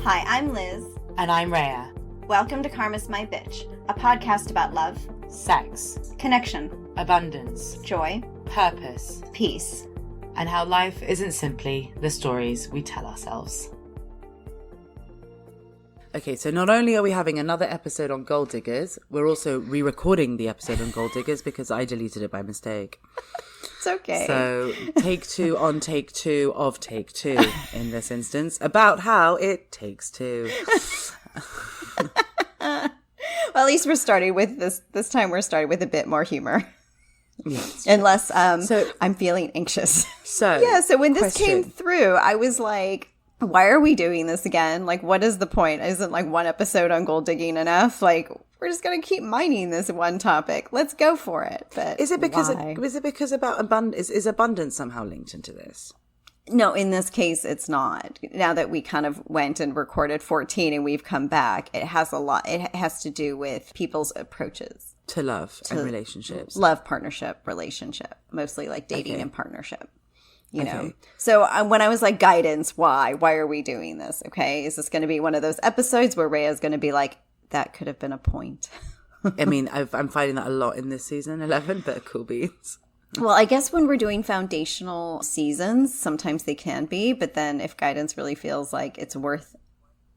Hi, I'm Liz. And I'm Rhea. Welcome to Karma's My Bitch, a podcast about love, Sex, connection, abundance, joy, purpose, peace, and how life isn't simply the stories we tell ourselves. Okay, so not only are we having another episode on Gold Diggers, we're also re-recording the episode on Gold Diggers because I deleted it by mistake. It's okay. So take two on take two of take two in this instance about how it takes two. Well, at least we're starting with this time we're starting with a bit more humor. Yes. Unless I'm feeling anxious. So when this came through, I was like, why are we doing this again? Like, what is the point? Isn't like one episode on gold digging enough? Like, we're just going to keep mining this one topic. Let's go for it. But is it because about abundance? Is abundance somehow linked into this? No, in this case, it's not. Now that we kind of went and recorded 14 and we've come back, it has a lot. It has to do with people's approaches to love and relationships. Love, partnership, relationship, mostly like dating and partnership. You know, so when I was like, guidance, why are we doing this? Okay. Is this going to be one of those episodes where Rhea's going to be like, that could have been a point? I mean, I'm finding that a lot in this season 11, but cool beans. Well, I guess when we're doing foundational seasons, sometimes they can be, but then if guidance really feels like it's worth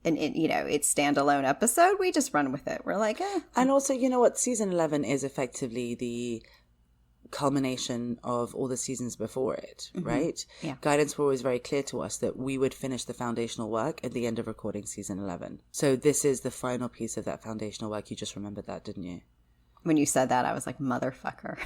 it's standalone episode, we just run with it. We're like, eh. And also, you know what? Season 11 is effectively the culmination of all the seasons before it, right? Yeah. Guidance were always very clear to us that we would finish the foundational work at the end of recording season 11. So this is the final piece of that foundational work. You just remembered that, didn't you? When you said that, I was like, motherfucker.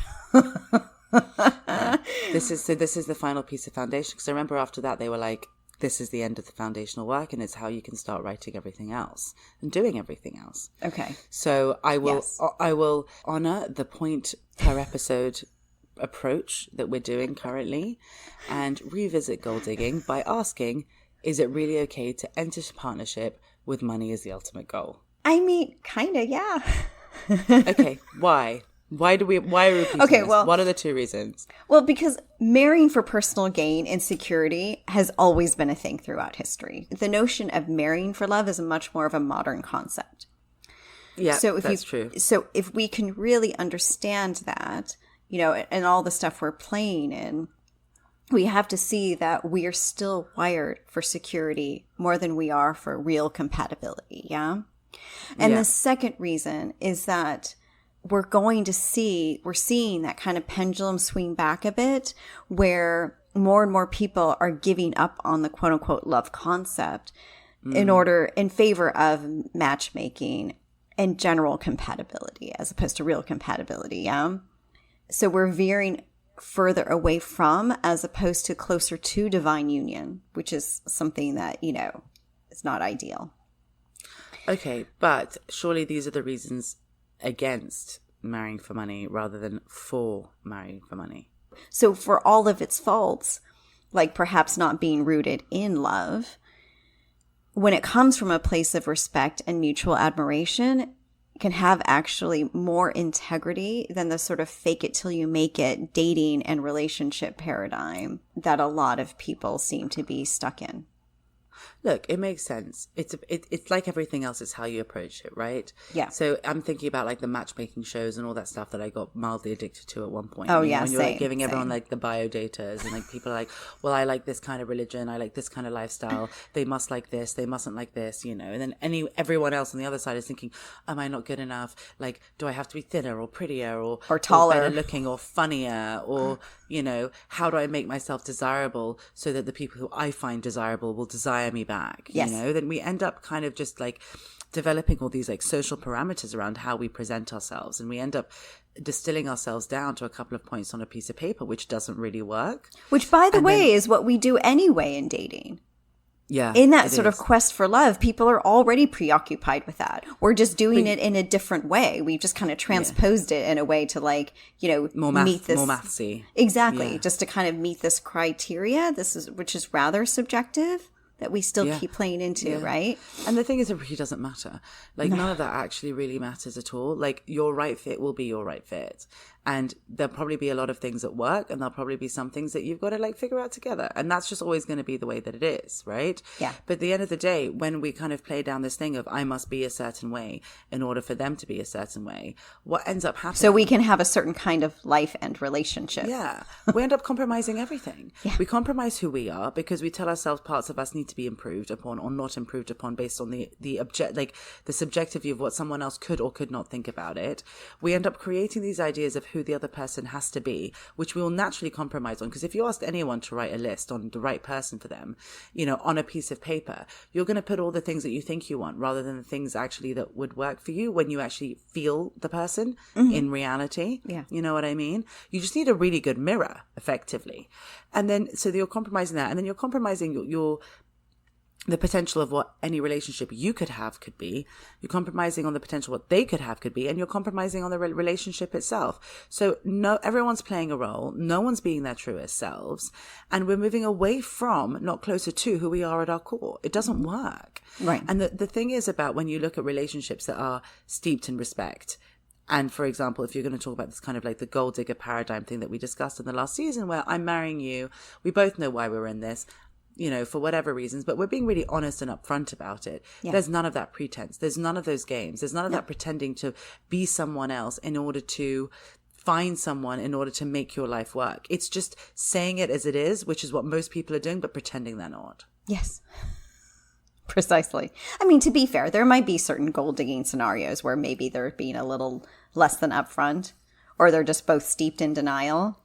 This is the final piece of foundation, because I remember after that they were like, this is the end of the foundational work and it's how you can start writing everything else and doing everything else. Okay. So I will honor the point per episode approach that we're doing currently and revisit gold digging by asking, is it really okay to enter partnership with money as the ultimate goal? I mean, kind of, yeah. Okay, why? Why are we repeating this? Well, what are the two reasons? Well, because marrying for personal gain and security has always been a thing throughout history. The notion of marrying for love is much more of a modern concept. Yeah, that's true. So if we can really understand that, and all the stuff we're playing in, we have to see that we are still wired for security more than we are for real compatibility, yeah? And the second reason is that we're seeing that kind of pendulum swing back a bit where more and more people are giving up on the quote unquote love concept in favor of matchmaking and general compatibility as opposed to real compatibility. Yeah. So we're veering further away from as opposed to closer to divine union, which is something that, is not ideal. Okay. But surely these are the reasons against marrying for money rather than for marrying for money. So for all of its faults, like perhaps not being rooted in love, when it comes from a place of respect and mutual admiration, it can have actually more integrity than the sort of fake it till you make it dating and relationship paradigm that a lot of people seem to be stuck in. Look, it makes sense. It's like everything else. It's how you approach it, right? Yeah. So I'm thinking about like the matchmaking shows and all that stuff that I got mildly addicted to at one point. Oh, when you're same, like giving everyone like the bio datas and like people are like, well, I like this kind of religion. I like this kind of lifestyle. They must like this. They mustn't like this, And then everyone else on the other side is thinking, am I not good enough? Like, do I have to be thinner or prettier or taller, or better looking or funnier or, how do I make myself desirable so that the people who I find desirable will desire me back? Yes. Then we end up kind of just like developing all these like social parameters around how we present ourselves, and we end up distilling ourselves down to a couple of points on a piece of paper, which doesn't really work. Which, by the way, is what we do anyway in dating. Yeah. In that sort of quest for love, people are already preoccupied with that. We're just doing it in a different way. We've just kind of transposed it in a way to like, meet this. More mathsy. Exactly. Yeah. Just to kind of meet this criteria, which is rather subjective. That we still keep playing into, right? And the thing is, it really doesn't matter. Like, none of that actually really matters at all. Like, your right fit will be your right fit. And there'll probably be a lot of things at work, and there'll probably be some things that you've got to like figure out together. And that's just always going to be the way that it is, right? Yeah. But at the end of the day, when we kind of play down this thing of I must be a certain way in order for them to be a certain way, what ends up happening? So we can have a certain kind of life and relationship. Yeah. We end up compromising everything. Yeah. We compromise who we are because we tell ourselves parts of us need to be improved upon or not improved upon based on the subjective view of what someone else could or could not think about it. We end up creating these ideas of who the other person has to be, which we will naturally compromise on. Because if you ask anyone to write a list on the right person for them, you know, on a piece of paper, you're going to put all the things that you think you want rather than the things actually that would work for you when you actually feel the person in reality. Yeah. You know what I mean? You just need a really good mirror, effectively. And then, so you're compromising that. And then you're compromising the potential of what any relationship you could have could be. You're compromising on the potential what they could have could be, and you're compromising on the relationship itself. So no, everyone's playing a role. No one's being their truest selves, and we're moving away from, not closer to, who we are at our core. It doesn't work. Right. And the thing is about when you look at relationships that are steeped in respect. And for example, if you're going to talk about this kind of like the gold digger paradigm thing that we discussed in the last season, where I'm marrying you, we both know why we're in this, you know, for whatever reasons, but we're being really honest and upfront about it. Yeah. There's none of that pretense. There's none of those games. There's none of that pretending to be someone else in order to find someone in order to make your life work. It's just saying it as it is, which is what most people are doing, but pretending they're not. Yes. Precisely. I mean, to be fair, there might be certain gold digging scenarios where maybe they're being a little less than upfront, or they're just both steeped in denial.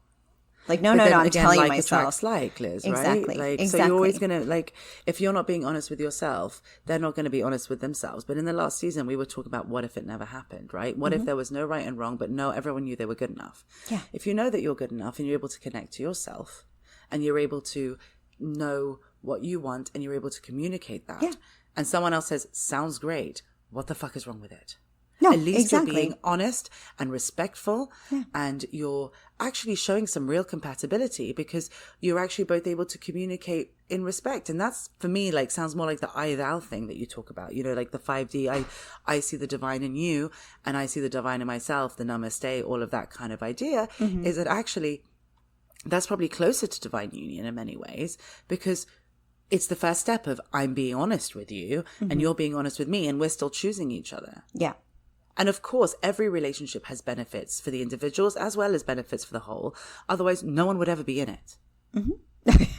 Like, no, I'm telling like myself. Attracts like, Liz, exactly. right? Like, exactly. So you're always going to, like, if you're not being honest with yourself, they're not going to be honest with themselves. But in the last season, we were talking about what if it never happened, right? What if there was no right and wrong, but no, everyone knew they were good enough? Yeah. If you know that you're good enough and you're able to connect to yourself and you're able to know what you want and you're able to communicate that, and someone else says, sounds great, what the fuck is wrong with it? No, at least exactly. You're being honest and respectful, and you're actually showing some real compatibility because you're actually both able to communicate in respect. And that's, for me, like, sounds more like the I thou thing that you talk about, you know, like the 5D. I see the divine in you and I see the divine in myself, the namaste, all of that kind of idea, is that actually that's probably closer to divine union in many ways, because it's the first step of I'm being honest with you and you're being honest with me, and we're still choosing each other. Yeah. And of course, every relationship has benefits for the individuals as well as benefits for the whole. Otherwise, no one would ever be in it.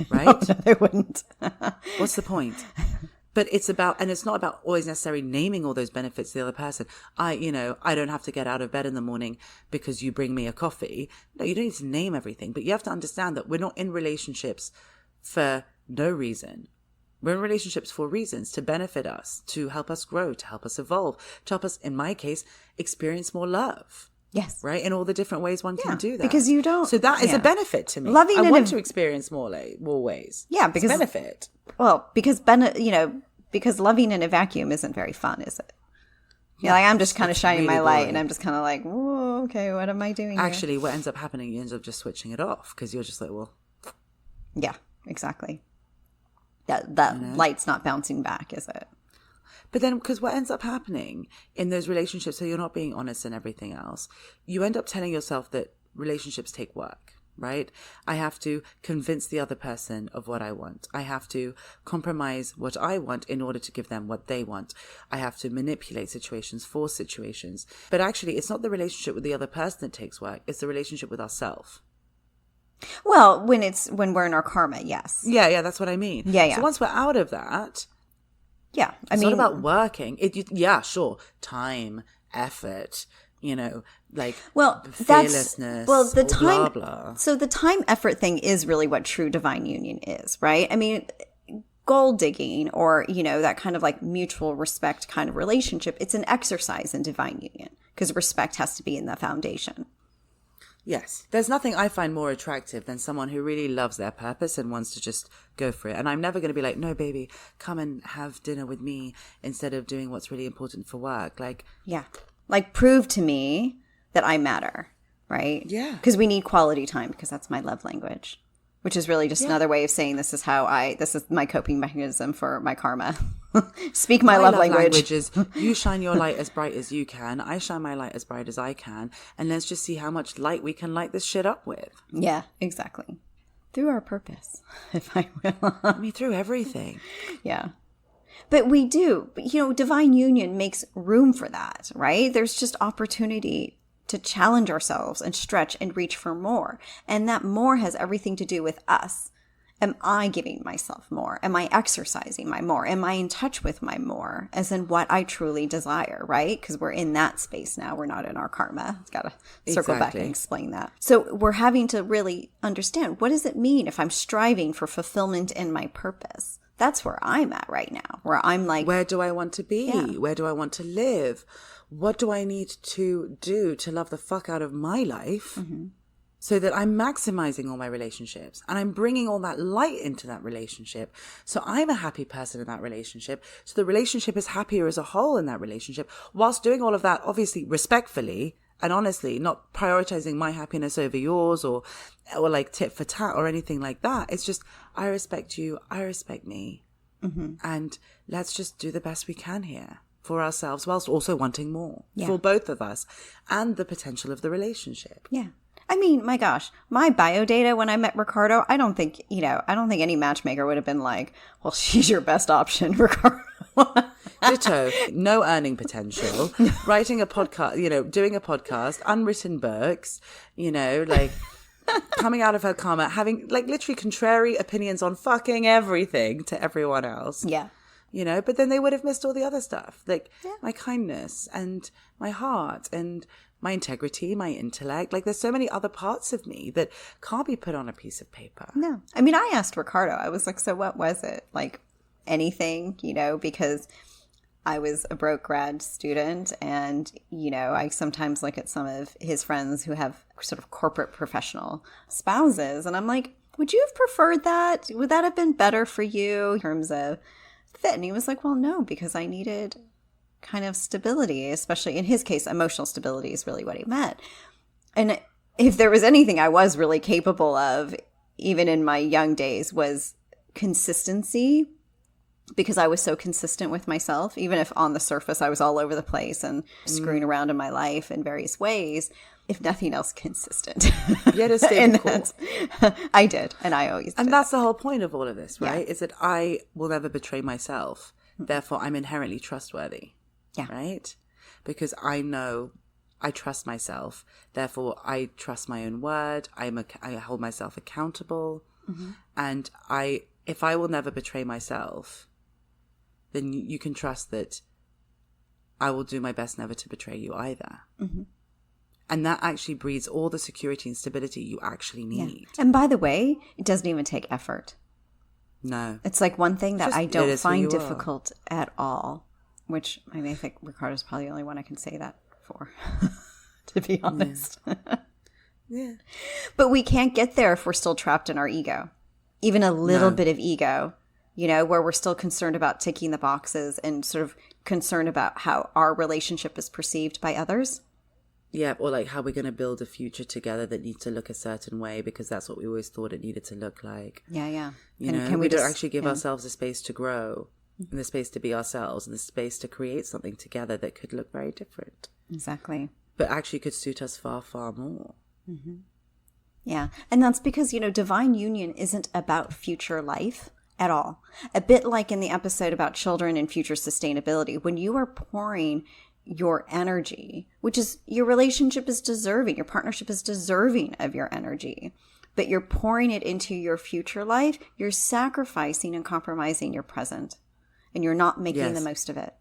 Right? No, they wouldn't. What's the point? But it's about, and it's not about always necessarily naming all those benefits to the other person. I don't have to get out of bed in the morning because you bring me a coffee. No, you don't need to name everything, but you have to understand that we're not in relationships for no reason. We're in relationships for reasons, to benefit us, to help us grow, to help us evolve, to help us, in my case, experience more love. Yes. Right? In all the different ways one can do that. Because you don't. So that is a benefit to me. Loving I want to experience more ways. Yeah, because. It's a benefit. Well, because loving in a vacuum isn't very fun, is it? Yeah, like I'm just kind of shining really my light, and I'm just kind of like, whoa, okay, what am I doing here? Actually, what ends up happening, you end up just switching it off because you're just like, well. Yeah, exactly. That light's not bouncing back, is it? But then, because what ends up happening in those relationships, so you're not being honest and everything else, you end up telling yourself that relationships take work, right? I have to convince the other person of what I want. I have to compromise what I want in order to give them what they want. I have to manipulate situations, force situations. But actually, it's not the relationship with the other person that takes work. It's the relationship with ourselves. Well, when we're in our karma, yes. Yeah, that's what I mean. Yeah. So once we're out of that, it's not about working. Sure, time, effort, fearlessness. The time. Blah, blah. So the time effort thing is really what true divine union is, right? I mean, gold digging or that kind of like mutual respect kind of relationship. It's an exercise in divine union because respect has to be in the foundation. Yes. There's nothing I find more attractive than someone who really loves their purpose and wants to just go for it. And I'm never going to be like, no, baby, come and have dinner with me instead of doing what's really important for work. Like prove to me that I matter, right? Yeah. Because we need quality time because that's my love language. which is really just another way of saying this is my coping mechanism for my karma. Speak my love language. Is you shine your light as bright as you can. I shine my light as bright as I can. And let's just see how much light we can light this shit up with. Yeah, exactly. Through our purpose, if I will. I mean, through everything. Yeah. But we do. But, divine union makes room for that, right? There's just opportunity to challenge ourselves and stretch and reach for more. And that more has everything to do with us. Am I giving myself more? Am I exercising my more? Am I in touch with my more as in what I truly desire, right? Because we're in that space now. We're not in our karma. It's got to circle back and explain that. So we're having to really understand, what does it mean if I'm striving for fulfillment in my purpose? That's where I'm at right now, where I'm like, where do I want to be? Yeah. Where do I want to live? What do I need to do to love the fuck out of my life? Mm-hmm. So that I'm maximizing all my relationships and I'm bringing all that light into that relationship. So I'm a happy person in that relationship. So the relationship is happier as a whole in that relationship, whilst doing all of that, obviously respectfully and honestly, not prioritizing my happiness over yours or like tit for tat or anything like that. It's just, I respect you. I respect me. Mm-hmm. And let's just do the best we can here for ourselves, whilst also wanting more for both of us and the potential of the relationship. Yeah. I mean, my gosh, my bio data when I met Ricardo, I don't think any matchmaker would have been like, well, she's your best option, Ricardo. Ditto. No earning potential. Writing a podcast, doing a podcast, unwritten books, like coming out of her karma, having like literally contrary opinions on fucking everything to everyone else. Yeah. But then they would have missed all the other stuff, like my kindness and my heart and my integrity, my intellect. Like there's so many other parts of me that can't be put on a piece of paper. No. I mean, I asked Ricardo, I was like, so what was it? Like anything, because I was a broke grad student and, I sometimes look at some of his friends who have sort of corporate professional spouses. And I'm like, would you have preferred that? Would that have been better for you in terms of fit? And he was like, well, no, because I needed kind of stability, especially in his case, emotional stability is really what he meant. And if there was anything I was really capable of, even in my young days, was consistency, because I was so consistent with myself, even if on the surface I was all over the place and screwing around in my life in various ways, if nothing else, consistent. You had a stable course. I did, and I always did. And that's the whole point of all of this, right? Is that I will never betray myself. Therefore, I'm inherently trustworthy. Yeah. Right? Because I know I trust myself. Therefore, I trust my own word. I hold myself accountable. Mm-hmm. And if I will never betray myself, then you can trust that I will do my best never to betray you either. Mm-hmm. And that actually breeds all the security and stability you actually need. Yeah. And by the way, it doesn't even take effort. No. It's like one thing that I don't find difficult at all. Which I think Ricardo's probably the only one I can say that for, to be honest. Yeah. But we can't get there if we're still trapped in our ego. Even a little bit of ego, where we're still concerned about ticking the boxes and sort of concerned about how our relationship is perceived by others. Yeah, or like how we're going to build a future together that needs to look a certain way because that's what we always thought it needed to look like. Yeah. We don't actually give ourselves a space to grow. And the space to be ourselves and the space to create something together that could look very different. Exactly. But actually could suit us far, far more. Mm-hmm. Yeah. And that's because, divine union isn't about future life at all. A bit like in the episode about children and future sustainability, when you are pouring your energy, which is your relationship is deserving, your partnership is deserving of your energy, but you're pouring it into your future life, you're sacrificing and compromising your present. And you're not making the most of it.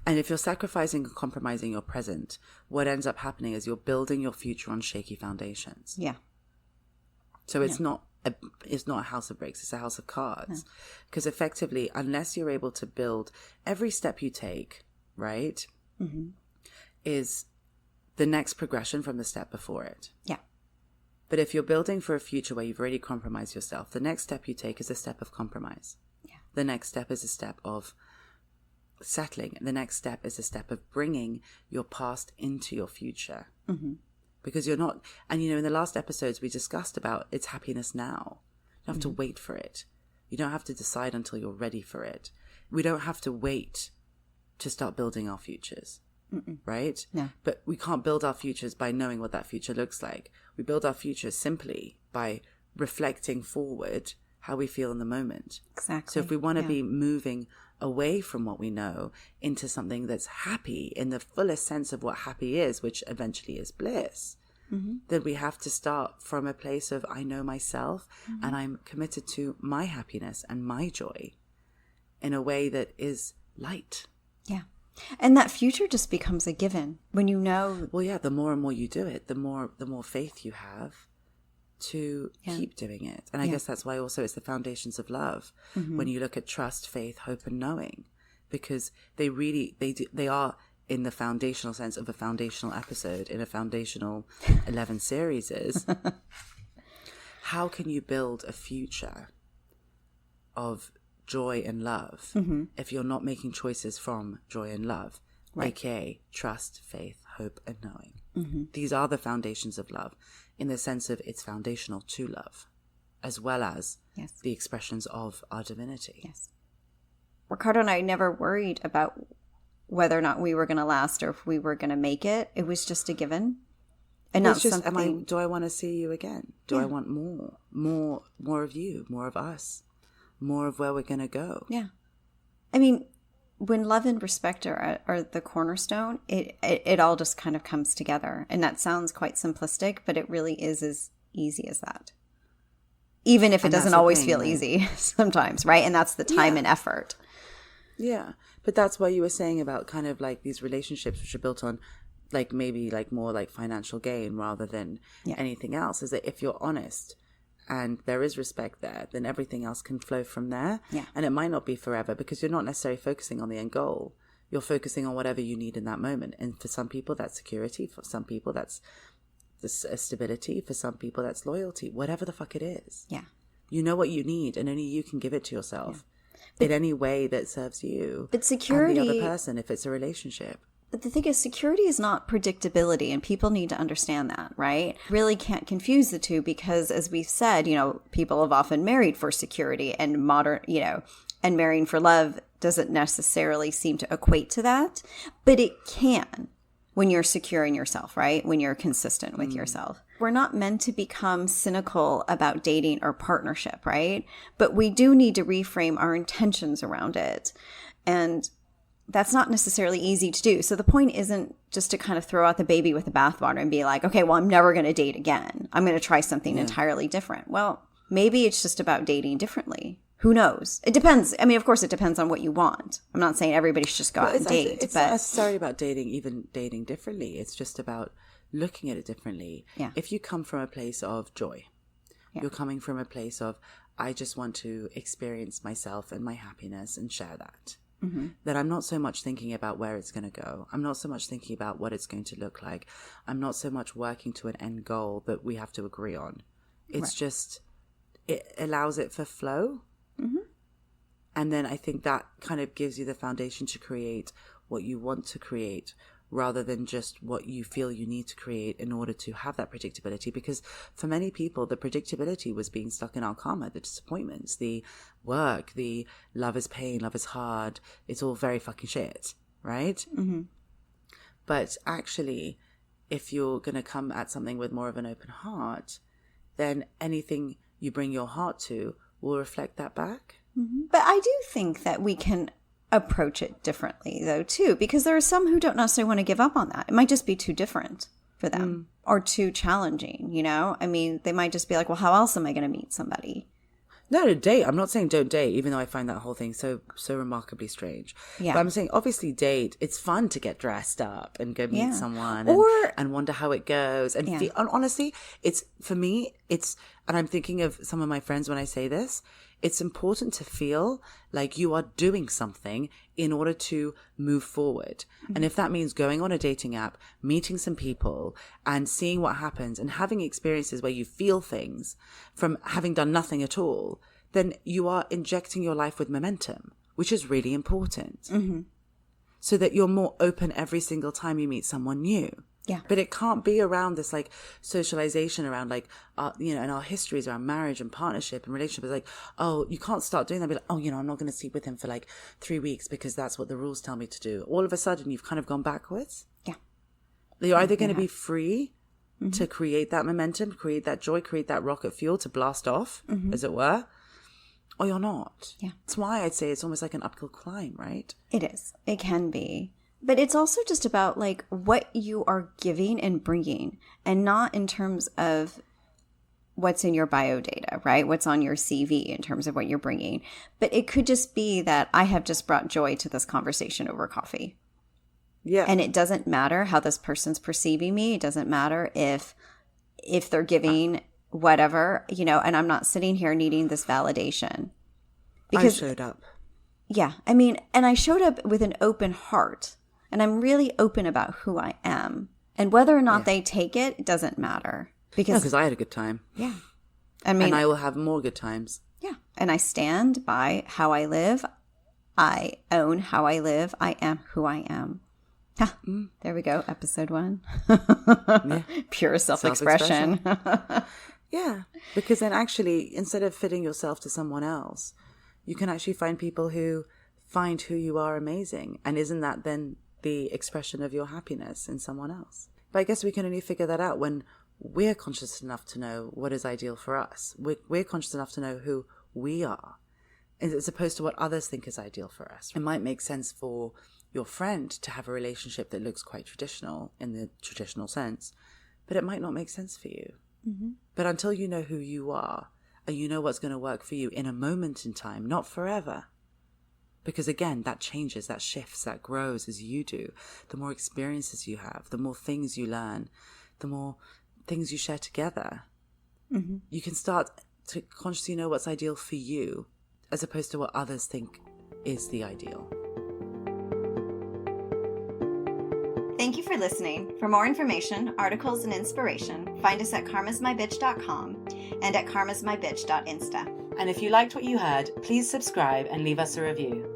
And if you're sacrificing and compromising your present, what ends up happening is you're building your future on shaky foundations. Yeah. So it's not a house of bricks, it's a house of cards. Because effectively, unless you're able to build every step you take, right, is the next progression from the step before it. Yeah. But if you're building for a future where you've already compromised yourself, the next step you take is a step of compromise. The next step is a step of settling. The next step is a step of bringing your past into your future. Mm-hmm. Because you're not, and in the last episodes we discussed about it's happiness now. You don't have to wait for it. You don't have to decide until you're ready for it. We don't have to wait to start building our futures, right? No. But we can't build our futures by knowing what that future looks like. We build our futures simply by reflecting forward how we feel in the moment. Exactly. So if we want to be moving away from what we know into something that's happy in the fullest sense of what happy is, which eventually is bliss, then we have to start from a place of I know myself and I'm committed to my happiness and my joy in a way that is light. Yeah. And that future just becomes a given when you know. Well, yeah, the more and more you do it, the more faith you have to keep doing it. And I guess that's why also it's the foundations of love. When you look at trust, faith, hope, and knowing, because they are in the foundational sense of a foundational episode in a foundational 11 series is how can you build a future of joy and love if you're not making choices from joy and love, aka trust, faith, hope, and knowing. These are the foundations of love in the sense of it's foundational to love as well as the expressions of our divinity. Yes. Ricardo and I never worried about whether or not we were going to last or if we were going to make it. It was just a given. And not just, something... do I want to see you again? Do I want more of you, more of us, more of where we're going to go? Yeah. I mean, when love and respect are the cornerstone, it all just kind of comes together. And that sounds quite simplistic, but it really is as easy as that. Even if it doesn't always feel easy sometimes, right? And that's the time and effort. Yeah. But that's why you were saying about kind of like these relationships which are built on like maybe like more like financial gain rather than anything else, is that if you're honest and there is respect there, then everything else can flow from there. Yeah. And it might not be forever because you're not necessarily focusing on the end goal. You're focusing on whatever you need in that moment. And for some people, that's security. For some people, that's stability. For some people, that's loyalty. Whatever the fuck it is. Yeah. You know what you need and only you can give it to yourself in any way that serves you. But security... and the other person if it's a relationship. But the thing is, security is not predictability, and people need to understand that, right? Really can't confuse the two because, as we've said, people have often married for security, and and marrying for love doesn't necessarily seem to equate to that, but it can when you're secure in yourself, right? When you're consistent with yourself. We're not meant to become cynical about dating or partnership, right? But we do need to reframe our intentions around it. And that's not necessarily easy to do. So the point isn't just to kind of throw out the baby with the bathwater and be like, okay, well, I'm never going to date again. I'm going to try something entirely different. Well, maybe it's just about dating differently. Who knows? It depends. I mean, of course, it depends on what you want. I'm not saying everybody should just go out and date. It's not necessarily about even dating differently. It's just about looking at it differently. Yeah. If you come from a place of joy, you're coming from a place of, I just want to experience myself and my happiness and share that. That I'm not so much thinking about where it's going to go. I'm not so much thinking about what it's going to look like. I'm not so much working to an end goal that we have to agree on. It's just, it allows it for flow. And then I think that kind of gives you the foundation to create what you want to create rather than just what you feel you need to create in order to have that predictability. Because for many people, the predictability was being stuck in our karma, the disappointments, the work, the love is pain, love is hard. It's all very fucking shit, right? But actually, if you're going to come at something with more of an open heart, then anything you bring your heart to will reflect that back. But I do think that we can approach it differently, though, too, because there are some who don't necessarily want to give up on that. It might just be too different for them or too challenging, I mean, they might just be like, well, how else am I going to meet somebody? No, to date. I'm not saying don't date, even though I find that whole thing so remarkably strange. Yeah. But I'm saying, obviously, date. It's fun to get dressed up and go meet someone and wonder how it goes. And honestly, it's, for me, and I'm thinking of some of my friends when I say this, it's important to feel like you are doing something in order to move forward. And if that means going on a dating app, meeting some people and seeing what happens and having experiences where you feel things from having done nothing at all, then you are injecting your life with momentum, which is really important. So that you're more open every single time you meet someone new. Yeah. But it can't be around this like socialization around like, and our histories around marriage and partnership and relationship. It's like, oh, you can't start doing that. Be like, oh, I'm not going to sleep with him for like 3 weeks because that's what the rules tell me to do. All of a sudden, you've kind of gone backwards. Yeah. You're either going to be free to create that momentum, create that joy, create that rocket fuel to blast off, as it were, or you're not. Yeah. That's why I'd say it's almost like an uphill climb, right? It is. It can be. But it's also just about like what you are giving and bringing, and not in terms of what's in your bio data, right? What's on your CV in terms of what you're bringing. But it could just be that I have just brought joy to this conversation over coffee. Yeah. And it doesn't matter how this person's perceiving me. It doesn't matter if they're giving whatever, and I'm not sitting here needing this validation. Because I showed up. Yeah. I mean, and I showed up with an open heart. And I'm really open about who I am. And whether or not they take it, it doesn't matter. Because I had a good time. Yeah. I mean, and I will have more good times. Yeah. And I stand by how I live. I own how I live. I am who I am. There we go. Episode 1. Pure self-expression. Yeah. Because then actually, instead of fitting yourself to someone else, you can actually find people who find who you are amazing. And isn't that then the expression of your happiness in someone else? But I guess we can only figure that out when we're conscious enough to know what is ideal for us. We're conscious enough to know who we are, as opposed to what others think is ideal for us. It might make sense for your friend to have a relationship that looks quite traditional in the traditional sense, but it might not make sense for you. Mm-hmm. But until you know who you are, and you know what's going to work for you in a moment in time, not forever. Because again, that changes, that shifts, that grows as you do. The more experiences you have, the more things you learn, the more things you share together. Mm-hmm. You can start to consciously know what's ideal for you, as opposed to what others think is the ideal. Thank you for listening. For more information, articles, and inspiration, find us at karmasmybitch.com and at karmasmybitch.insta. And if you liked what you heard, please subscribe and leave us a review.